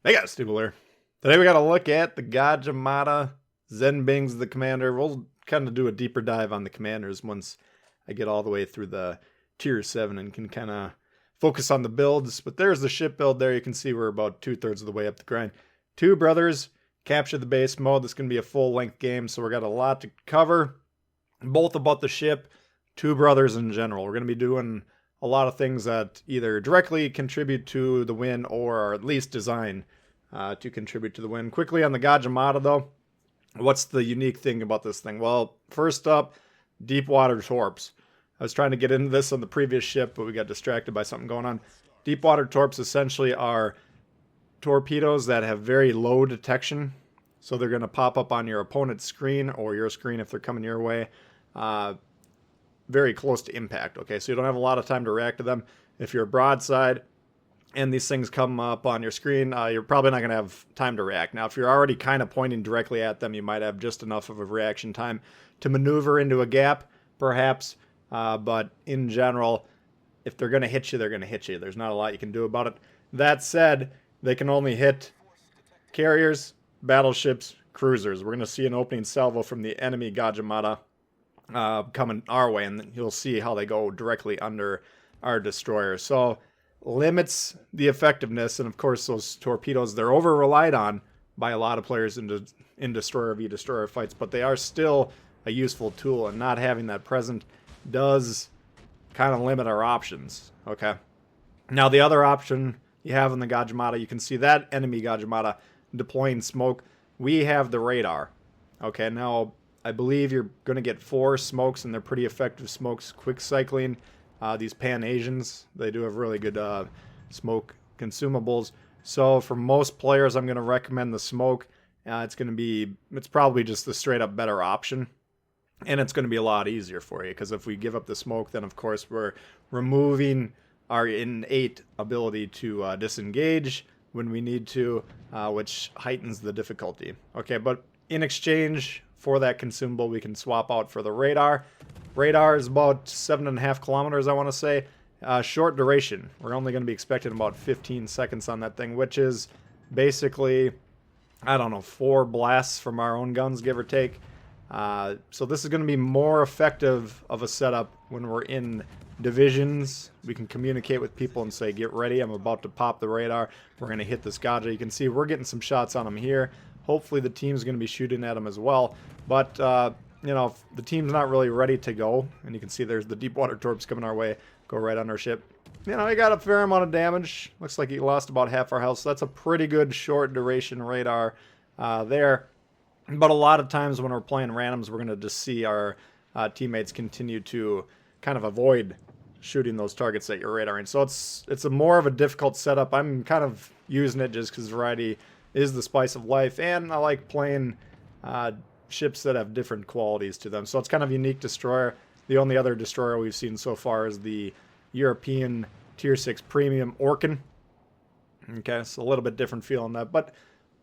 Hey guys, Tbull here. Today we got to look at the Gadjah Mada. Zenbing's the commander. We'll kind of do a deeper dive on the commanders once I get all the way through the tier 7 and can kind of focus on the builds. But there's the ship build there. You can see we're about 2/3 of the way up the grind. Two brothers, capture the base mode. This is going to be a full length game, so we got a lot to cover. Both about the ship, two brothers in general. We're going to be doing a lot of things that either directly contribute to the win or are at least designed to contribute to the win. Quickly on the Gadjah Mada though, what's the unique thing about this thing? Well, first up, deep water torps. I was trying to get into this on the previous ship, but we got distracted by something going on. Deep water torps essentially are torpedoes that have very low detection. So they're going to pop up on your opponent's screen or your screen if they're coming your way. Very close to impact, okay? So you don't have a lot of time to react to them. If you're broadside and these things come up on your screen, you're probably not going to have time to react. Now, if you're already kind of pointing directly at them, you might have just enough of a reaction time to maneuver into a gap, perhaps. But in general, if they're going to hit you, they're going to hit you. There's not a lot you can do about it. That said, they can only hit carriers, battleships, cruisers. We're going to see an opening salvo from the enemy Gadjah Mada coming our way, and you'll see how they go directly under our destroyer. So limits the effectiveness, and of course those torpedoes, they're over relied on by a lot of players in destroyer v destroyer fights, but they are still a useful tool, and not having that present does kind of limit our options. Okay, now the other option you have in the Gadjah Mada, you can see that enemy Gadjah Mada deploying smoke. We have the radar. Okay, now I believe you're going to get 4 smokes, and they're pretty effective smokes. Quick cycling. These Pan-Asians, they do have really good smoke consumables. So for most players, I'm going to recommend the smoke. It's probably just the straight up better option. And it's going to be a lot easier for you, because if we give up the smoke, then of course we're removing our innate ability to disengage when we need to, which heightens the difficulty. Okay, but in exchange for that consumable, we can swap out for the radar. Radar is about 7.5 kilometers, I want to say. Short duration. We're only going to be expecting about 15 seconds on that thing, which is basically, I don't know, 4 blasts from our own guns, give or take. So this is going to be more effective of a setup when we're in divisions. We can communicate with people and say, get ready, I'm about to pop the radar. We're going to hit this Gadjah. You can see we're getting some shots on him here. Hopefully the team's going to be shooting at him as well. But, you know, if the team's not really ready to go, and you can see there's the deep water torps coming our way, go right on our ship. You know, he got a fair amount of damage. Looks like he lost about half our health, so that's a pretty good short duration radar there. But a lot of times when we're playing randoms, we're going to just see our teammates continue to kind of avoid shooting those targets that you're radaring. So it's a more of a difficult setup. I'm kind of using it just because variety is the spice of life, and I like playing ships that have different qualities to them. So it's kind of unique destroyer. The only other destroyer we've seen so far is the European Tier 6 Premium Orkan. Okay, so a little bit different feel on that, but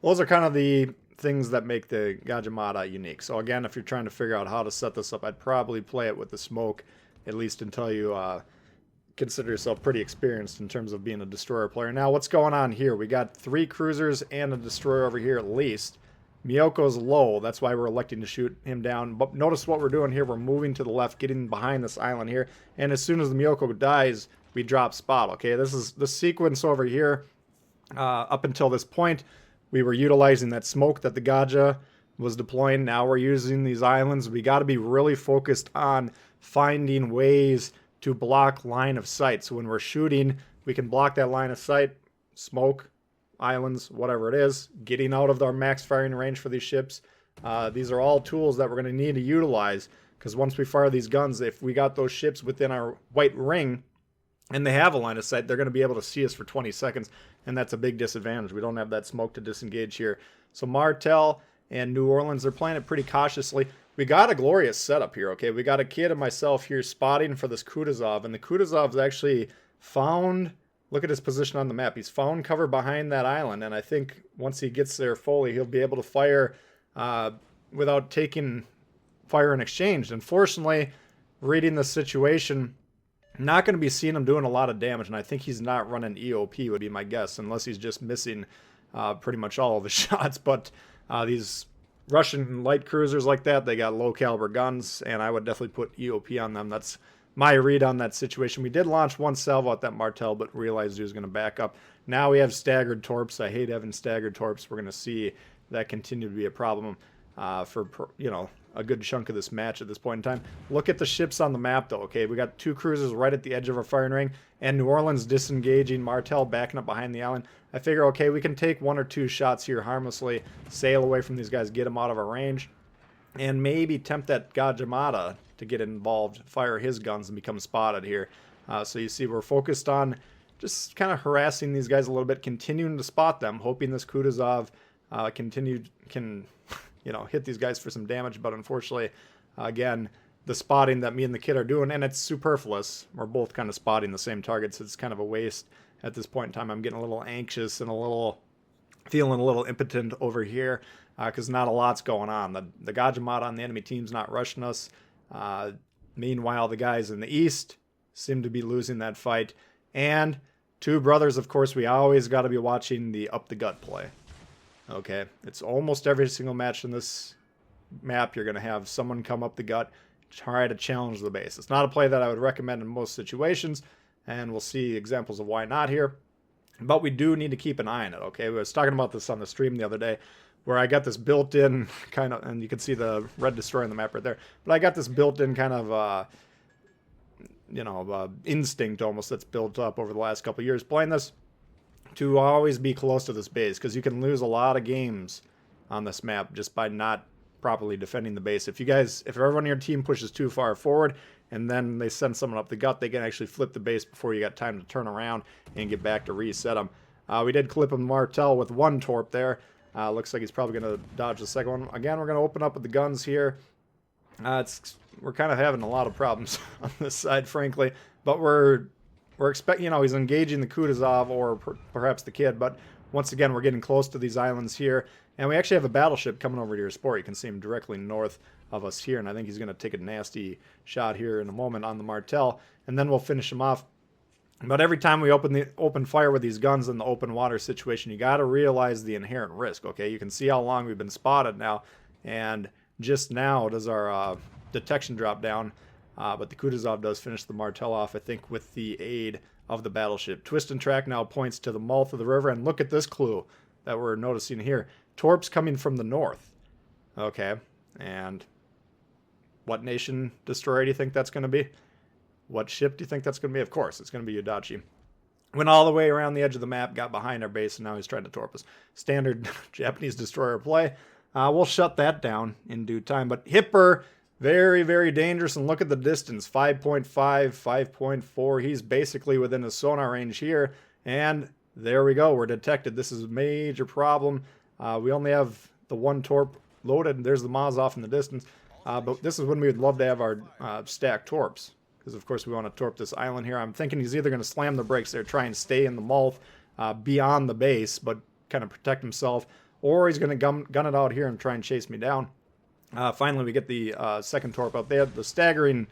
those are kind of the things that make the Gadjah Mada unique. So again, if you're trying to figure out how to set this up, I'd probably play it with the smoke, at least until you consider yourself pretty experienced in terms of being a destroyer player. Now, what's going on here? We got 3 cruisers and a destroyer over here at least. Miyoko's low, that's why we're electing to shoot him down. But notice what we're doing here. We're moving to the left, getting behind this island here. And as soon as the Miyoko dies, we drop spot, okay? This is the sequence over here. Up until this point, we were utilizing that smoke that the Gadjah was deploying. Now we're using these islands. We got to be really focused on finding ways to block line of sight. So when we're shooting, we can block that line of sight, smoke, islands, whatever it is, getting out of our max firing range for these ships. These are all tools that we're going to need to utilize, because once we fire these guns, if we got those ships within our white ring and they have a line of sight, they're going to be able to see us for 20 seconds, and that's a big disadvantage. We don't have that smoke to disengage here. So Martel and New Orleans, they're playing it pretty cautiously. We got a glorious setup here, okay? We got a kid and myself here spotting for this Kutuzov, and the Kutuzov's actually found, look at his position on the map, he's found cover behind that island, and I think once he gets there fully, he'll be able to fire without taking fire in exchange. Unfortunately, reading the situation, not going to be seeing him doing a lot of damage, and I think he's not running EOP would be my guess, unless he's just missing pretty much all of the shots. But these Russian light cruisers like that, they got low caliber guns, and I would definitely put EOP on them. That's my read on that situation. We did launch one salvo at that Martel, but realized he was going to back up. Now we have staggered torps. I hate having staggered torps. We're going to see that continue to be a problem for, you know, a good chunk of this match at this point in time. Look at the ships on the map, though, okay? We got two cruisers right at the edge of our firing ring, and New Orleans disengaging, Martel backing up behind the island. I figure, okay, we can take one or two shots here harmlessly, sail away from these guys, get them out of our range, and maybe tempt that Gadjah Mada to get involved, fire his guns, and become spotted here. So you see we're focused on just kind of harassing these guys a little bit, continuing to spot them, hoping this Kutuzov can you know, hit these guys for some damage. But unfortunately, again, the spotting that me and the kid are doing, and it's superfluous. We're both kind of spotting the same targets. It's kind of a waste at this point in time. I'm getting a little anxious and feeling a little impotent over here because not a lot's going on. The Gadjah Mada on the enemy team's not rushing us. Meanwhile, the guys in the east seem to be losing that fight. And two brothers, of course, we always got to be watching the up the gut play. Okay, it's almost every single match in this map. You're going to have someone come up the gut, try to challenge the base. It's not a play that I would recommend in most situations, and we'll see examples of why not here. But we do need to keep an eye on it, okay? I was talking about this on the stream the other day, where I got this built-in kind of, and you can see the red destroyer on the map right there, but I got this built-in kind of, you know, instinct almost that's built up over the last couple of years playing this, to always be close to this base, because you can lose a lot of games on this map just by not properly defending the base. If everyone on your team pushes too far forward and then they send someone up the gut, they can actually flip the base before you got time to turn around and get back to reset them. We did clip him Martel with one torp there. Looks like he's probably going to dodge the second one. Again, we're going to open up with the guns here. We're kind of having a lot of problems on this side, frankly, but we're expecting, you know, he's engaging the Kutuzov or perhaps the kid, but once again, we're getting close to these islands here, and we actually have a battleship coming over to your sport. You can see him directly north of us here, and I think he's going to take a nasty shot here in a moment on the Martel, and then we'll finish him off. But every time we open fire with these guns in the open water situation, you got to realize the inherent risk, okay? You can see how long we've been spotted now, and just now does our detection drop down. But the Kutuzov does finish the Martel off, I think, with the aid of the battleship. Twist and track now points to the mouth of the river, and look at this clue that we're noticing here. Torps coming from the north. Okay, and what nation destroyer do you think that's going to be? What ship do you think that's going to be? Of course, it's going to be Yudachi. Went all the way around the edge of the map, got behind our base, and now he's trying to torp us. Standard Japanese destroyer play. We'll shut that down in due time. But Hipper, very, very dangerous, and look at the distance, 5.5, 5.4. He's basically within a sonar range here, and there we go. We're detected. This is a major problem. We only have the one torp loaded, and there's the Maz off in the distance. But this is when we would love to have our stacked torps, because, of course, we want to torp this island here. I'm thinking he's either going to slam the brakes there, try and stay in the mouth beyond the base, but kind of protect himself, or he's going to gun it out here and try and chase me down. Finally, we get the second torp up there. The staggering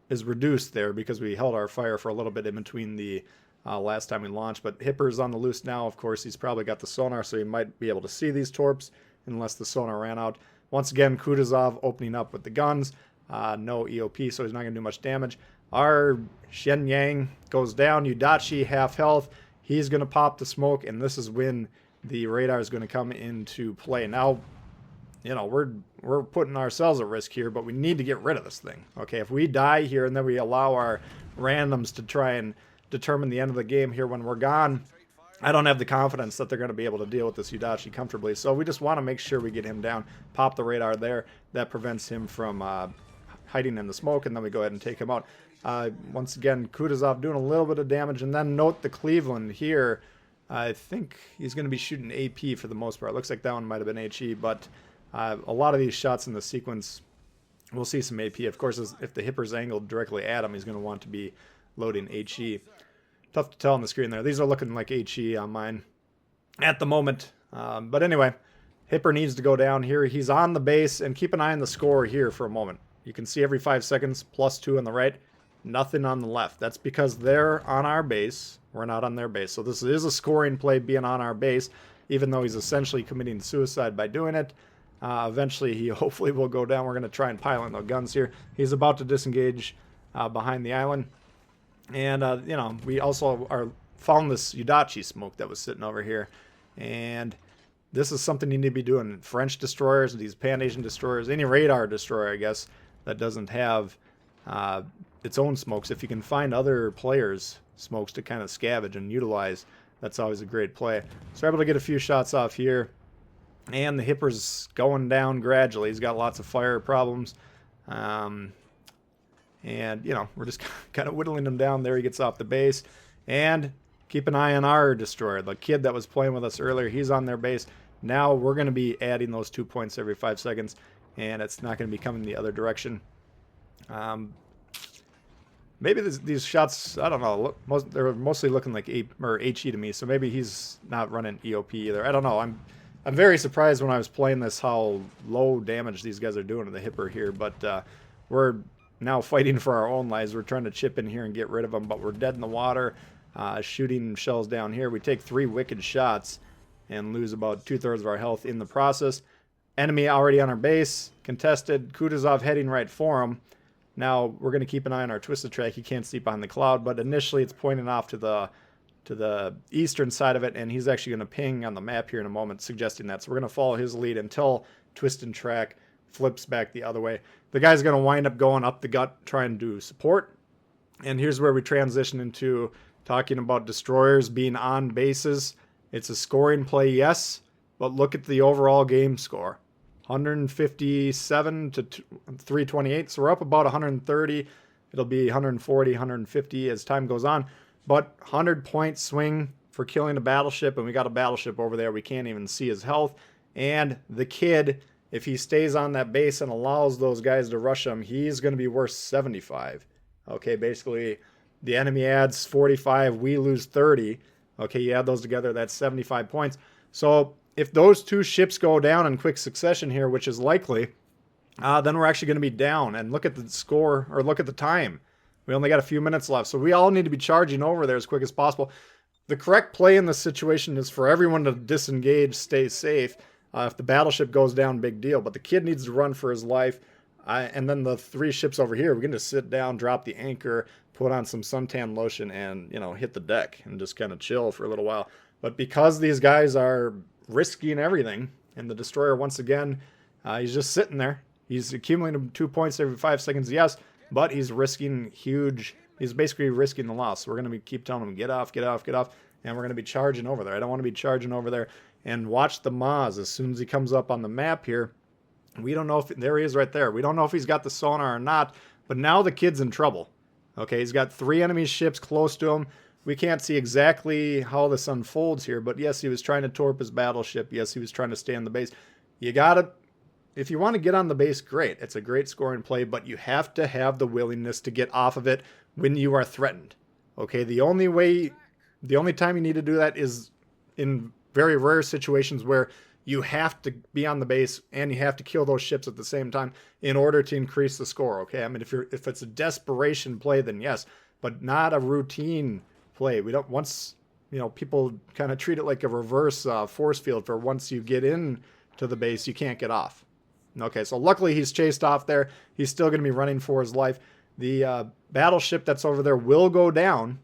is reduced there because we held our fire for a little bit in between the last time we launched. But Hipper's on the loose now. Of course, he's probably got the sonar, so he might be able to see these torps unless the sonar ran out. Once again, Kutuzov opening up with the guns. No EOP, so he's not going to do much damage. Our Shenyang goes down. Yudachi, half health. He's going to pop the smoke, and this is when the radar is going to come into play. Now, you know, we're putting ourselves at risk here, but we need to get rid of this thing. Okay, if we die here and then we allow our randoms to try and determine the end of the game here when we're gone, I don't have the confidence that they're going to be able to deal with this Yudachi comfortably. So we just want to make sure we get him down, pop the radar there. That prevents him from hiding in the smoke, and then we go ahead and take him out. Once again, Kutuzov doing a little bit of damage, and then note the Cleveland here. I think he's going to be shooting AP for the most part. Looks like that one might have been HE, but a lot of these shots in the sequence, we'll see some AP. Of course, if the Hipper's angled directly at him, he's going to want to be loading HE. Tough to tell on the screen there. These are looking like HE on mine at the moment. But anyway, Hipper needs to go down here. He's on the base, and keep an eye on the score here for a moment. You can see every 5 seconds, +2 on the right, nothing on the left. That's because they're on our base. We're not on their base. So this is a scoring play being on our base. even though he's essentially committing suicide by doing it. Eventually, he hopefully will go down. We're going to try and pile in the guns here. He's about to disengage behind the island. And, we also found this Udachi smoke that was sitting over here. And this is something you need to be doing. French destroyers, these Pan-Asian destroyers, any radar destroyer, I guess, that doesn't have its own smokes. If you can find other players' smokes to kind of scavenge and utilize, that's always a great play. So we're able to get a few shots off here. And the Hipper's going down gradually. He's got lots of fire problems. And, we're just kind of whittling him down. There he gets off the base. And keep an eye on our destroyer. The kid that was playing with us earlier, he's on their base. Now we're going to be adding those 2 points every 5 seconds. And it's not going to be coming the other direction. Maybe these shots, I don't know, they're mostly looking like HE to me. So maybe he's not running EOP either. I don't know. I'm very surprised when I was playing this how low damage these guys are doing to the Hipper here. But we're now fighting for our own lives. We're trying to chip in here and get rid of them, but we're dead in the water. Shooting shells down here. We take 3 wicked shots and lose about 2/3 of our health in the process. Enemy already on our base. Contested. Kutuzov heading right for him. Now we're going to keep an eye on our twisted track. He can't see behind the cloud, but initially it's pointing off to the eastern side of it, and he's actually going to ping on the map here in a moment, suggesting that. So we're going to follow his lead until twisted track flips back the other way. The guy's going to wind up going up the gut, trying to support. And here's where we transition into talking about destroyers being on bases. It's a scoring play, yes, but look at the overall game score. 157 to 328, so we're up about 130. It'll be 140, 150 as time goes on. But 100-point swing for killing a battleship, and we got a battleship over there. We can't even see his health. And the kid, if he stays on that base and allows those guys to rush him, he's going to be worth 75. Okay, basically, the enemy adds 45, we lose 30. Okay, you add those together, that's 75 points. So if those 2 ships go down in quick succession here, which is likely, then we're actually going to be down. And look at the score, or look at the time. We only got a few minutes left, so we all need to be charging over there as quick as possible. The correct play in this situation is for everyone to disengage, stay safe. If the battleship goes down, big deal. But the kid needs to run for his life. And then the 3 ships over here, we can just sit down, drop the anchor, put on some suntan lotion, and, hit the deck and just kind of chill for a little while. But because these guys are risking everything, and the destroyer, once again, he's just sitting there. He's accumulating 2 points every 5 seconds, yes, but he's risking huge. He's basically risking the loss. We're going to keep telling him, get off, get off, get off, and we're going to be charging over there. I don't want to be charging over there. And watch the Maz as soon as he comes up on the map here. We don't know if, there he is right there. We don't know if he's got the sonar or not, but now the kid's in trouble. Okay, he's got 3 enemy ships close to him. We can't see exactly how this unfolds here, but yes, he was trying to torp his battleship. Yes, he was trying to stay on the base. You gotta, if you want to get on the base, great. It's a great scoring play, but you have to have the willingness to get off of it when you are threatened. Okay, the only time you need to do that is in very rare situations where you have to be on the base and you have to kill those ships at the same time in order to increase the score. Okay, I mean, if it's a desperation play, then yes, but not a routine play. We don't, once, people kind of treat it like a reverse force field for once you get in to the base, you can't get off. Okay, so luckily he's chased off there. He's still going to be running for his life. The battleship that's over there will go down,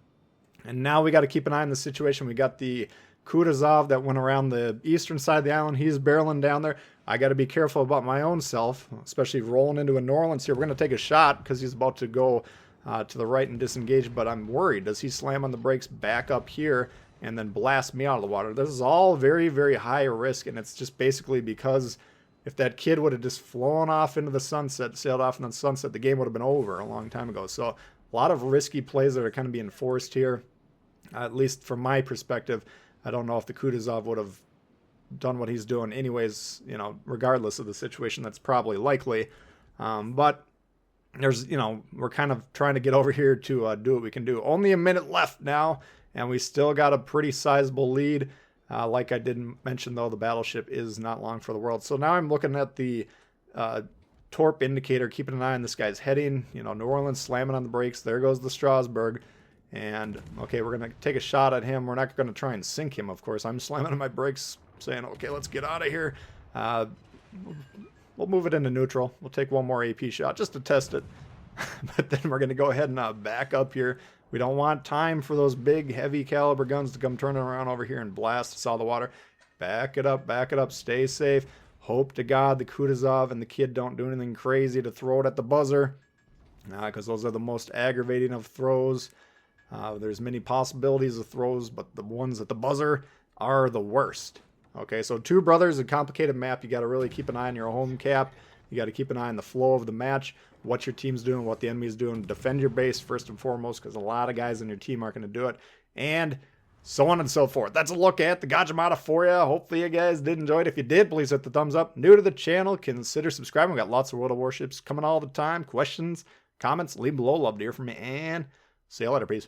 and now we got to keep an eye on the situation. We got the Kutuzov that went around the eastern side of the island. He's barreling down there. I got to be careful about my own self, especially rolling into a New Orleans here. We're going to take a shot because he's about to go to the right and disengage, but I'm worried. Does he slam on the brakes back up here and then blast me out of the water? This is all very, very high risk, and it's just basically because if that kid would have just flown off into the sunset, sailed off into the sunset, the game would have been over a long time ago. So a lot of risky plays that are kind of being forced here, at least from my perspective. I don't know if the Kutuzov would have done what he's doing anyways, regardless of the situation. That's probably likely. But there's, we're kind of trying to get over here to do what we can do. Only a minute left now, and we still got a pretty sizable lead. Like I didn't mention, though, the battleship is not long for the world. So now I'm looking at the torp indicator, keeping an eye on this guy's heading. New Orleans slamming on the brakes. There goes the Strasbourg. And, okay, we're going to take a shot at him. We're not going to try and sink him, of course. I'm slamming on my brakes saying, okay, let's get out of here. We'll move it into neutral. We'll take one more AP shot just to test it. But then we're going to go ahead and back up here. We don't want time for those big, heavy caliber guns to come turning around over here and blast us out of the water. Back it up, stay safe. Hope to God the Kutuzov and the kid don't do anything crazy to throw it at the buzzer. Because those are the most aggravating of throws. There's many possibilities of throws, but the ones at the buzzer are the worst. Okay, so Two Brothers, a complicated map. You got to really keep an eye on your home cap. You got to keep an eye on the flow of the match, what your team's doing, what the enemy's doing. Defend your base first and foremost, because a lot of guys in your team aren't going to do it. And so on and so forth. That's a look at the Gadjah Mada for you. Hopefully you guys did enjoy it. If you did, please hit the thumbs up. New to the channel, consider subscribing. We got lots of World of Warships coming all the time. Questions, comments, leave below. Love to hear from you. And see you later. Peace.